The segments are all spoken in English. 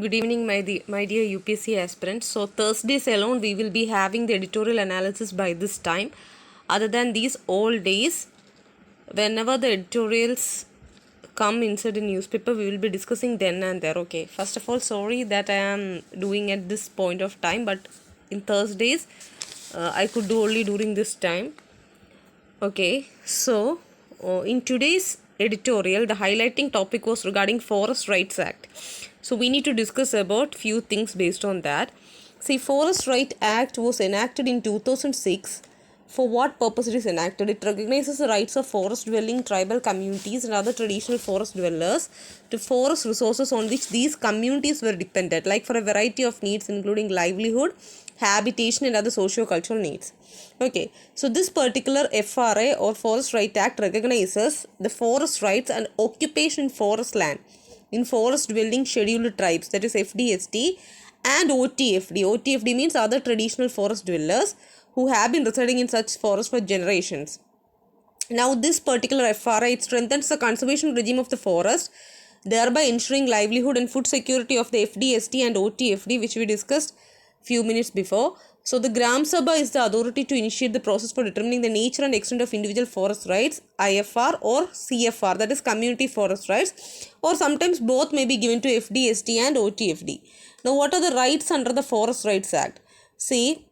Good evening, my dear UPSC aspirants. So, Thursdays alone, we will be having the editorial analysis by this time. Other than these, all days, whenever the editorials come inside the newspaper, we will be discussing then and there. Okay, first of all, sorry that I am doing at this point of time, but in Thursdays, I could do only during this time. Okay, so in today's editorial, the highlighting topic was regarding Forest Rights Act. So we need to discuss about few things based on that. See, Forest Right Act was enacted in 2006. For what purpose it is enacted? It recognizes the rights of forest-dwelling tribal communities and other traditional forest dwellers to forest resources on which these communities were dependent, like for a variety of needs including livelihood, habitation and other socio-cultural needs. Okay, so this particular FRA or Forest Right Act recognizes the forest rights and occupation in forest land in forest dwelling scheduled tribes, that is FDST, and OTFD. OTFD means other traditional forest dwellers who have been residing in such forests for generations. Now, this particular FRA, it strengthens the conservation regime of the forest, thereby ensuring livelihood and food security of the FDST and OTFD, which we discussed few minutes before. So, the Gram Sabha is the authority to initiate the process for determining the nature and extent of individual forest rights, IFR or CFR, that is community forest rights, or sometimes both may be given to FDST and OTFD. Now, what are the rights under the Forest Rights Act? See,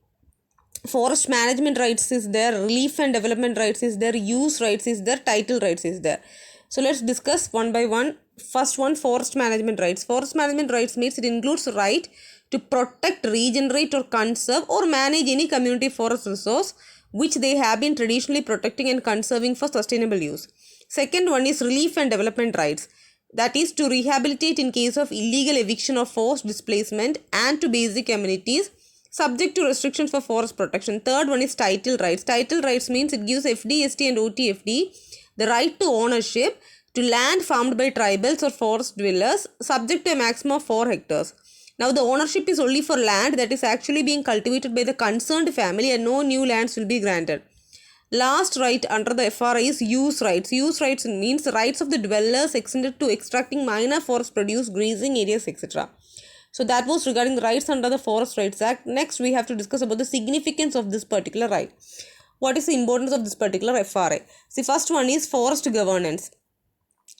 forest management rights is there, relief and development rights is there, use rights is there, title rights is there. So let's discuss one by one. First one, forest management rights. Forest management rights means it includes right to protect, regenerate or conserve or manage any community forest resource which they have been traditionally protecting and conserving for sustainable use. Second one is relief and development rights. That is to rehabilitate in case of illegal eviction or forced displacement and to basic amenities subject to restrictions for forest protection. Third one is title rights. Title rights means it gives FDST and OTFD the right to ownership to land farmed by tribals or forest dwellers subject to a maximum of 4 hectares. Now, the ownership is only for land that is actually being cultivated by the concerned family and no new lands will be granted. Last right under the FRA is use rights. Use rights means the rights of the dwellers extended to extracting minor forest produce, grazing areas, etc. So that was regarding the rights under the Forest Rights Act. Next, we have to discuss about the significance of this particular right. What is the importance of this particular FRA? The first one is forest governance.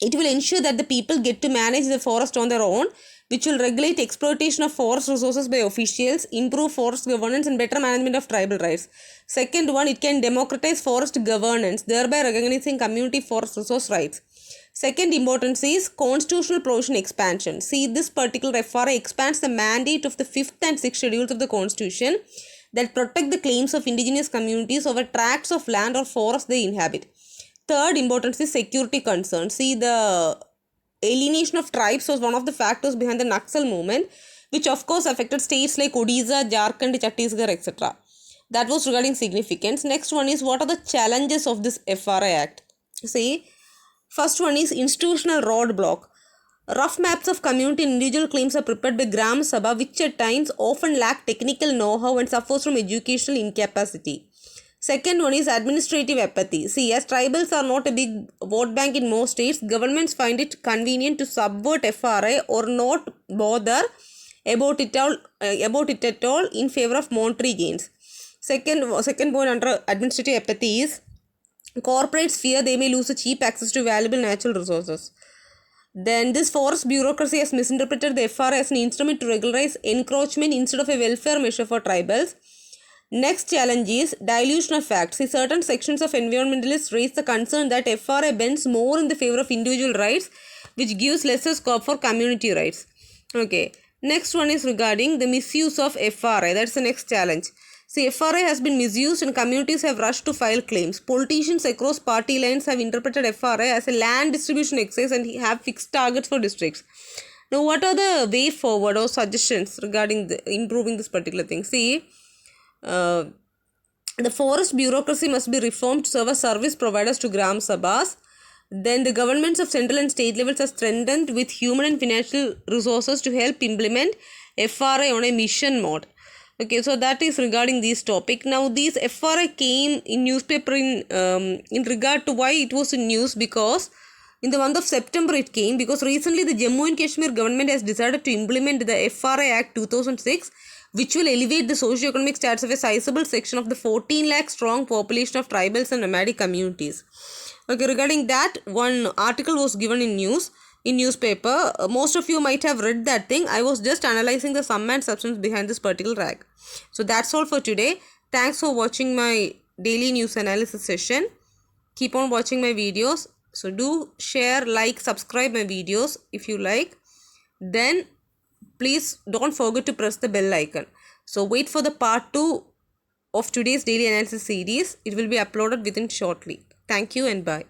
It will ensure that the people get to manage the forest on their own, which will regulate exploitation of forest resources by officials, improve forest governance and better management of tribal rights. Second one, it can democratize forest governance, thereby recognizing community forest resource rights. Second importance is constitutional provision expansion. See, this particular FRA expands the mandate of the 5th and 6th schedules of the Constitution that protect the claims of indigenous communities over tracts of land or forest they inhabit. Third importance is security concerns. See, the alienation of tribes was one of the factors behind the Naxal movement, which of course affected states like Odisha, Jharkhand, Chhattisgarh, etc. That was regarding significance. Next one is what are the challenges of this FRA Act? See, first one is institutional roadblock. Rough maps of community and individual claims are prepared by Gram Sabha, which at times often lack technical know-how and suffers from educational incapacity. Second one is administrative apathy. See, as tribals are not a big vote bank in most states, governments find it convenient to subvert FRA or not bother about it at all in favor of monetary gains. Second point under administrative apathy is corporates fear they may lose the cheap access to valuable natural resources. Then this forest bureaucracy has misinterpreted the FRA as an instrument to regularize encroachment instead of a welfare measure for tribals. Next challenge is dilution of facts. See, certain sections of environmentalists raise the concern that FRA bends more in the favor of individual rights, which gives lesser scope for community rights. Okay. Next one is regarding the misuse of FRA. That's the next challenge. See, FRA has been misused and communities have rushed to file claims. Politicians across party lines have interpreted FRA as a land distribution exercise and have fixed targets for districts. Now, what are the way forward or suggestions regarding improving this particular thing? See, the forest bureaucracy must be reformed to serve as service providers to Gram Sabhas. Then the governments of central and state levels are strengthened with human and financial resources to help implement FRA on a mission mode. Okay, so that is regarding this topic. Now, these FRA came in newspaper in regard to why it was in news, because In the month of September it came because recently the Jammu and Kashmir government has decided to implement the FRA Act 2006, which will elevate the socio-economic status of a sizable section of the 14 lakh strong population of tribals and nomadic communities. Okay, regarding that, one article was given in newspaper. Most of you might have read that thing. I was just analyzing the sum and substance behind this particular act. So that's all for today. Thanks for watching my daily news analysis session. Keep on watching my videos. So do share, like, subscribe my videos if you like. Then please don't forget to press the bell icon. So wait for the part 2 of today's daily analysis series. It will be uploaded within shortly. Thank you and bye.